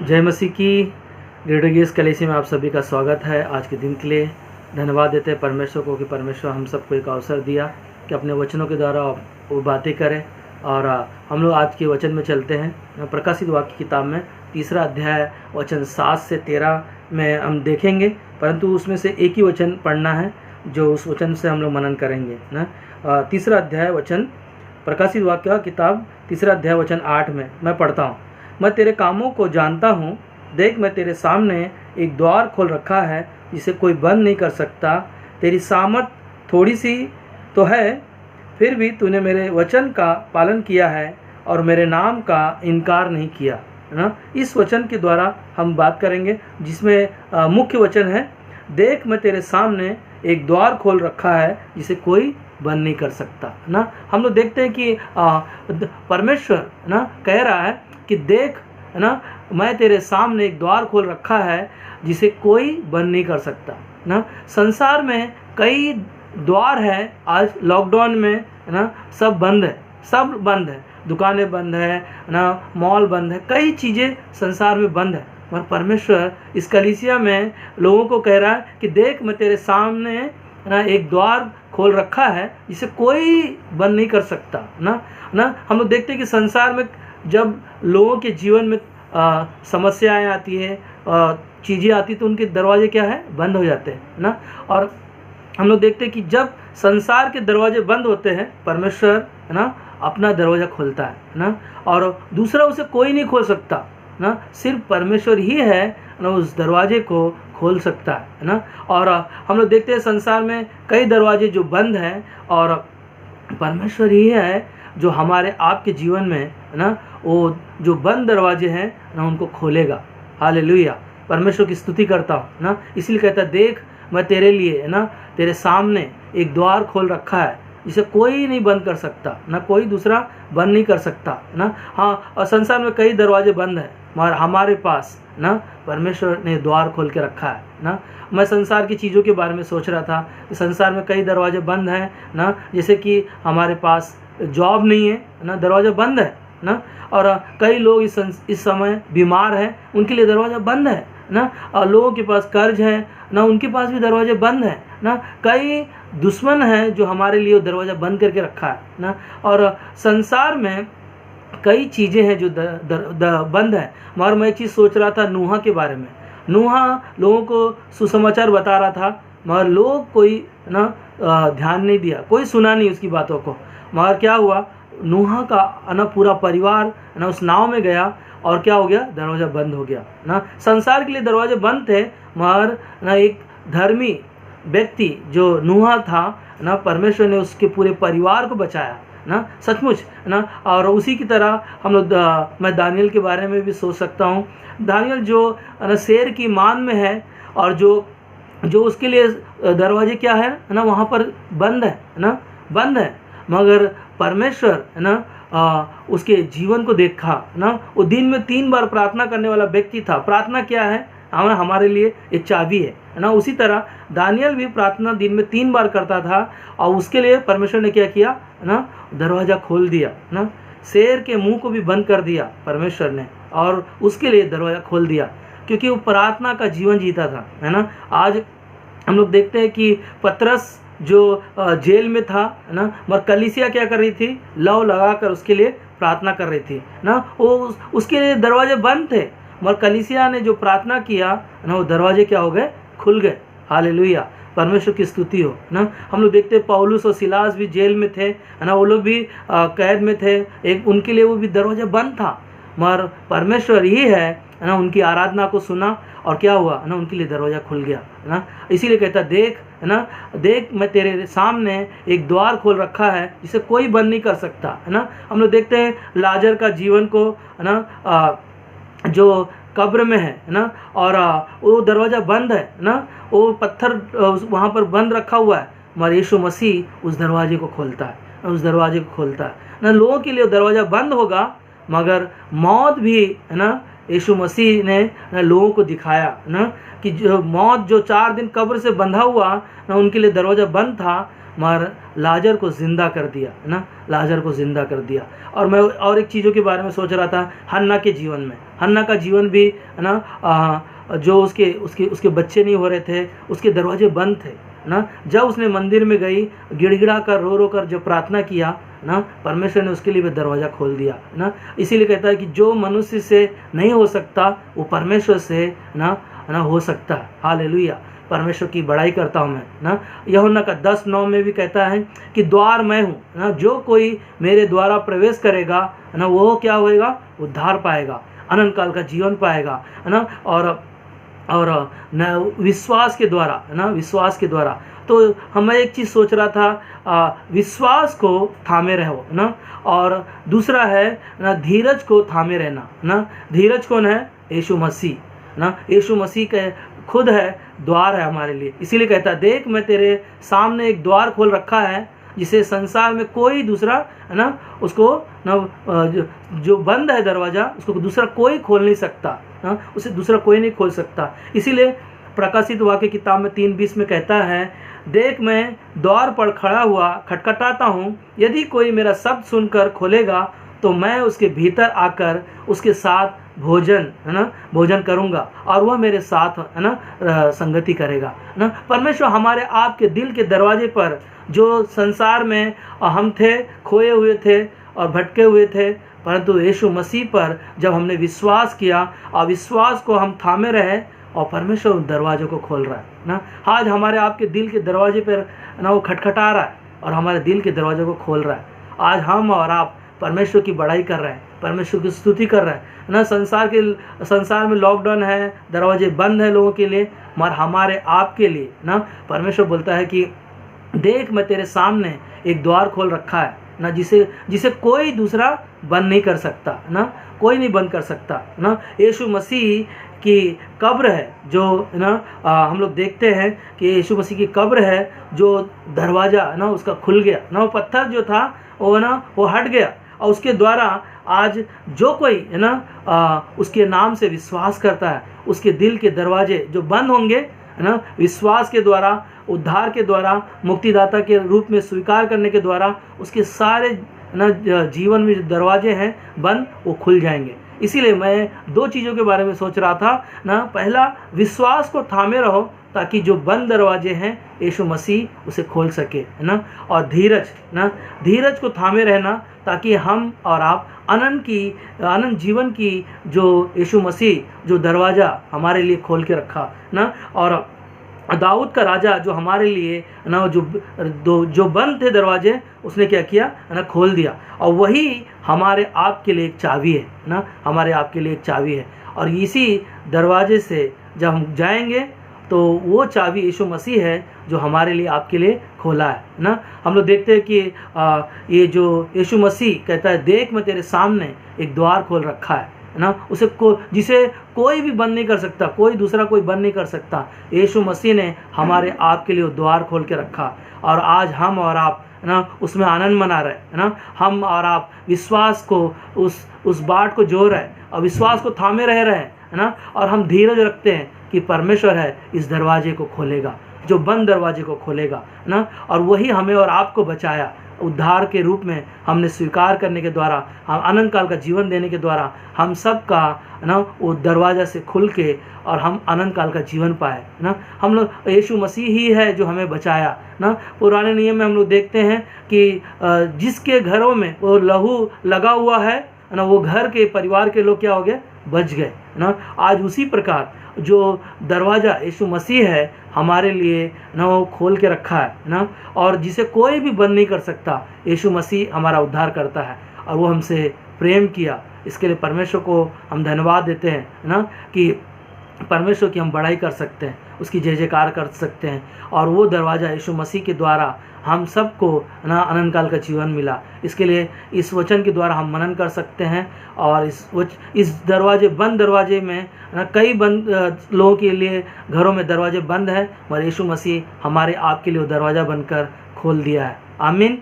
जय मसीह की। Radio guess कलीसिया में आप सभी का स्वागत है। आज के दिन के लिए धन्यवाद देते हैं परमेश्वर को कि परमेश्वर हम सबको एक अवसर दिया कि अपने वचनों के द्वारा वो बातें करें। और हम लोग आज के वचन में चलते हैं। प्रकाशित वाक्य की किताब में 3 अध्याय वचन 7 से 13 में हम देखेंगे, परंतु उसमें से एक ही वचन पढ़ना है जो उस वचन से हम लोग मनन करेंगे ना। 3 अध्याय वचन, प्रकाशित वाक्य का किताब 3 अध्याय वचन 8 में मैं पढ़ता हूँ। मैं तेरे कामों को जानता हूँ, देख मैं तेरे सामने एक द्वार खोल रखा है जिसे कोई बंद नहीं कर सकता। तेरी सामर्थ थोड़ी सी तो है, फिर भी तूने मेरे वचन का पालन किया है और मेरे नाम का इनकार नहीं किया, है ना। इस वचन के द्वारा हम बात करेंगे जिसमें मुख्य वचन है, देख मैं तेरे सामने एक द्वार खोल रखा है जिसे कोई बंद नहीं कर सकता ना। हम लोग देखते हैं कि परमेश्वर ना कह रहा है कि देख ना, मैं तेरे सामने एक द्वार खोल रखा है जिसे कोई बंद नहीं कर सकता ना। संसार में कई द्वार है, आज लॉकडाउन में ना सब बंद है, सब बंद है, दुकानें बंद है ना, मॉल बंद है, कई चीज़ें संसार में बंद है। पर परमेश्वर इस कलीसिया में लोगों को कह रहा है कि देख मैं तेरे सामने ना एक द्वार खोल रखा है जिसे कोई बंद नहीं कर सकता ना। हम लोग देखते हैं कि संसार में जब लोगों के जीवन में समस्याएं आती है, चीज़ें आती, तो उनके दरवाजे क्या है, बंद हो जाते हैं ना। और हम लोग देखते हैं कि जब संसार के दरवाजे बंद होते हैं, परमेश्वर है ना अपना दरवाज़ा खोलता है ना, और दूसरा उसे कोई नहीं खोल सकता ना। सिर्फ परमेश्वर ही है ना उस दरवाजे को खोल सकता है ना। और हम लोग देखते हैं संसार में कई दरवाजे जो बंद हैं, और परमेश्वर ही है जो हमारे आपके जीवन में है ना वो जो बंद दरवाजे हैं ना उनको खोलेगा। हालेलुया, परमेश्वर की स्तुति करता हूँ ना। इसलिए कहता है देख मैं तेरे लिए है ना तेरे सामने एक द्वार खोल रखा है जिसे कोई नहीं बंद कर सकता ना, कोई दूसरा बंद नहीं कर सकता ना। हाँ, और संसार में कई दरवाजे बंद हैं, मगर हमारे पास ना परमेश्वर ने द्वार खोल के रखा है ना। मैं संसार की चीज़ों के बारे में सोच रहा था कि संसार में कई दरवाजे बंद हैं ना, जैसे कि हमारे पास जॉब नहीं है ना, दरवाज़ा बंद है ना। और कई लोग इस समय बीमार हैं, उनके लिए दरवाज़ा बंद है ना। और लोगों के पास कर्ज है ना, उनके पास भी दरवाजे बंद है ना। कई दुश्मन हैं जो हमारे लिए दरवाज़ा बंद करके रखा है ना। और संसार में कई चीज़ें हैं जो बंद है। मगर मैं एक चीज़ सोच रहा था नूहा के बारे में। नूहा लोगों को सुसमाचार बता रहा था, मगर लोग कोई ना ध्यान नहीं दिया, कोई सुना नहीं उसकी बातों को। मगर क्या हुआ, नूहा का ना पूरा परिवार ना उस नाव में गया, और क्या हो गया, दरवाज़ा बंद हो गया ना। संसार के लिए दरवाजे बंद थे, मगर ना एक धर्मी व्यक्ति जो नूहा था ना, परमेश्वर ने उसके पूरे परिवार को बचाया ना, सचमुच ना। और उसी की तरह हम लोग मैं दानियल के बारे में भी सोच सकता हूँ। दानियल जो ना शेर की मान में है, और जो उसके लिए दरवाजे क्या है ना वहाँ पर बंद है ना, बंद है। मगर परमेश्वर है ना उसके जीवन को देखा ना, वो दिन में 3 बार प्रार्थना करने वाला व्यक्ति था। प्रार्थना क्या है, हमारे लिए एक चाबी है ना। उसी तरह दानियल भी प्रार्थना दिन में 3 बार करता था, और उसके लिए परमेश्वर ने क्या किया ना, दरवाज़ा खोल दिया ना। शेर के मुंह को भी बंद कर दिया परमेश्वर ने, और उसके लिए दरवाज़ा खोल दिया, क्योंकि वो प्रार्थना का जीवन जीता था, है ना। आज हम लोग देखते हैं कि पतरस जो जेल में था ना, मगर कलीसिया क्या कर रही थी, लव लगाकर उसके लिए प्रार्थना कर रही थी ना। वो उसके लिए दरवाजे बंद थे, मगर कलीसिया ने जो प्रार्थना किया ना, वो दरवाजे क्या हो गए, खुल गए। हालेलुया, परमेश्वर की स्तुति हो ना। हम लोग देखते हैं पौलुस और सिलास भी जेल में थे, है ना, वो लोग भी कैद में थे, एक उनके लिए वो भी दरवाजा बंद था, मगर परमेश्वर ही है ना उनकी आराधना को सुना, और क्या हुआ ना, उनके लिए दरवाज़ा खुल गया है ना। इसीलिए कहता देख है ना, देख मैं तेरे सामने एक द्वार खोल रखा है जिसे कोई बंद नहीं कर सकता, है ना। हम लोग देखते हैं लाजर का जीवन को, है ना, जो कब्र में है ना, और वो दरवाज़ा बंद है ना, वो पत्थर वहाँ पर बंद रखा हुआ है, मगर यीशु मसीह उस दरवाजे को खोलता है, उस दरवाजे को खोलता है ना। लोगों के लिए दरवाज़ा बंद होगा, मगर मौत भी है ना यीशु मसीह ने लोगों को दिखाया ना, कि जो मौत जो 4 दिन कब्र से बंधा हुआ ना, उनके लिए दरवाज़ा बंद था, मगर लाजर को ज़िंदा कर दिया, है ना, लाजर को ज़िंदा कर दिया। और मैं और एक चीज़ों के बारे में सोच रहा था, हन्ना के जीवन में, हन्ना का जीवन भी, है ना, जो उसके उसके उसके बच्चे नहीं हो रहे थे, उसके दरवाजे बंद थे ना। जब उसने मंदिर में गई, गिड़गिड़ा कर रो कर जब प्रार्थना किया ना, परमेश्वर ने उसके लिए भी दरवाज़ा खोल दिया ना। इसीलिए कहता है कि जो मनुष्य से नहीं हो सकता वो परमेश्वर से ना हो सकता है। हालेलुया, परमेश्वर की बड़ाई करता हूँ मैं ना। यूहन्ना का 10:9 में भी कहता है कि द्वार मैं हूँ ना, जो कोई मेरे द्वारा प्रवेश करेगा ना, वो क्या होएगा, उद्धार पाएगा, अनंत काल का जीवन पाएगा, है ना। और न विश्वास के द्वारा, है ना, विश्वास के द्वारा। तो हमें एक चीज़ सोच रहा था, विश्वास को थामे रहो ना, और दूसरा है ना धीरज को थामे रहना ना। धीरज कौन है, यीशु मसीह ना। यीशु मसीह के खुद है, द्वार है हमारे लिए। इसीलिए कहता है, देख मैं तेरे सामने एक द्वार खोल रखा है, जिसे संसार में कोई दूसरा, है ना, उसको ना जो बंद है दरवाज़ा, उसको दूसरा कोई खोल नहीं सकता ना, उसे दूसरा कोई नहीं खोल सकता। इसीलिए प्रकाशित वाक्य किताब में 3:20 में कहता है, देख मैं द्वार पर खड़ा हुआ खटखटाता हूँ, यदि कोई मेरा शब्द सुनकर खोलेगा तो मैं उसके भीतर आकर उसके साथ भोजन, है ना, भोजन करूँगा और वह मेरे साथ, है ना, संगति करेगा ना। परमेश्वर हमारे आपके दिल के दरवाजे पर, जो संसार में हम थे, खोए हुए थे और भटके हुए थे, परंतु यीशु मसीह पर जब हमने विश्वास किया और विश्वास को हम थामे रहे, और परमेश्वर उन दरवाज़ों को खोल रहा है ना। आज हमारे आपके दिल के दरवाजे पर ना वो खटखटा रहा है और हमारे दिल के दरवाज़ों को खोल रहा है। आज हम और आप परमेश्वर की बड़ाई कर रहे हैं, परमेश्वर की स्तुति कर रहे हैं ना। संसार में लॉकडाउन है, दरवाजे बंद हैं लोगों के लिए, मगर हमारे आपके लिए ना परमेश्वर बोलता है कि देख मैं तेरे सामने एक द्वार खोल रखा है ना, जिसे कोई दूसरा बंद नहीं कर सकता ना, कोई नहीं बंद कर सकता ना। यीशु मसीह की कब्र है जो ना, हम लोग देखते हैं कि यीशु मसीह की कब्र है, जो दरवाज़ा ना उसका खुल गया ना, वो पत्थर जो था वो ना वो हट गया, और उसके द्वारा आज जो कोई, है ना, उसके नाम से विश्वास करता है, उसके दिल के दरवाजे जो बंद होंगे, है ना, विश्वास के द्वारा, उद्धार के द्वारा, मुक्तिदाता के रूप में स्वीकार करने के द्वारा, उसके सारे ना जीवन में जो दरवाजे हैं बंद, वो खुल जाएंगे। इसीलिए मैं 2 चीज़ों के बारे में सोच रहा था ना। पहला, विश्वास को थामे रहो ताकि जो बंद दरवाजे हैं यीशु मसीह उसे खोल सके, है ना। और धीरज को थामे रहना ताकि हम और आप अनंत जीवन की जो यीशु मसीह जो दरवाज़ा हमारे लिए खोल के रखा ना, और दाऊद का राजा जो हमारे लिए ना जो बंद थे दरवाजे, उसने क्या किया ना, खोल दिया। और वही हमारे आपके लिए एक चाबी है ना, हमारे आपके लिए एक चाबी है। और इसी दरवाजे से जब हम जाएंगे तो वो चाबी यीशु मसीह है जो हमारे लिए आपके लिए खोला है ना। हम लोग देखते हैं कि ये जो यीशु मसीह कहता है, देख मैं तेरे सामने एक द्वार खोल रखा है ना, जिसे कोई भी बंद नहीं कर सकता, कोई दूसरा कोई बंद नहीं कर सकता। यीशु मसीह ने हमारे आप के लिए द्वार खोल के रखा, और आज हम और आप ना उसमें आनंद मना रहे हैं ना। हम और आप विश्वास को उस बाट को जोड़ रहे हैं और विश्वास को थामे रह रहे हैं, है ना। और हम धीरज रखते हैं कि परमेश्वर है इस दरवाजे को खोलेगा, जो बंद दरवाजे को खोलेगा ना। और वही हमें और आपको बचाया, उद्धार के रूप में हमने स्वीकार करने के द्वारा, हम अनंत काल का जीवन देने के द्वारा हम सब का ना वो दरवाज़ा से खुल के और हम अनंत काल का जीवन पाए ना। हम लोग यीशु मसीह ही है जो हमें बचाया ना। पुराने नियम में हम लोग देखते हैं कि जिसके घरों में वो लहू लगा हुआ है ना, वो घर के परिवार के लोग क्या हो गए, बच गए ना। आज उसी प्रकार जो दरवाज़ा यीशु मसीह है हमारे लिए ना, वो खोल के रखा है ना, और जिसे कोई भी बंद नहीं कर सकता। यीशु मसीह हमारा उद्धार करता है और वो हमसे प्रेम किया। इसके लिए परमेश्वर को हम धन्यवाद देते हैं ना, कि परमेश्वर की हम बड़ाई कर सकते हैं, उसकी जय जयकार कर सकते हैं। और वो दरवाज़ा यीशु मसीह के द्वारा हम सबको ना अनंत काल का जीवन मिला। इसके लिए इस वचन के द्वारा हम मनन कर सकते हैं। और इस बंद दरवाजे में ना कई बंद लोगों के लिए घरों में दरवाजे बंद हैं, मगर यीशु मसीह हमारे आपके लिए वो दरवाज़ा बनकर खोल दिया है। आमीन।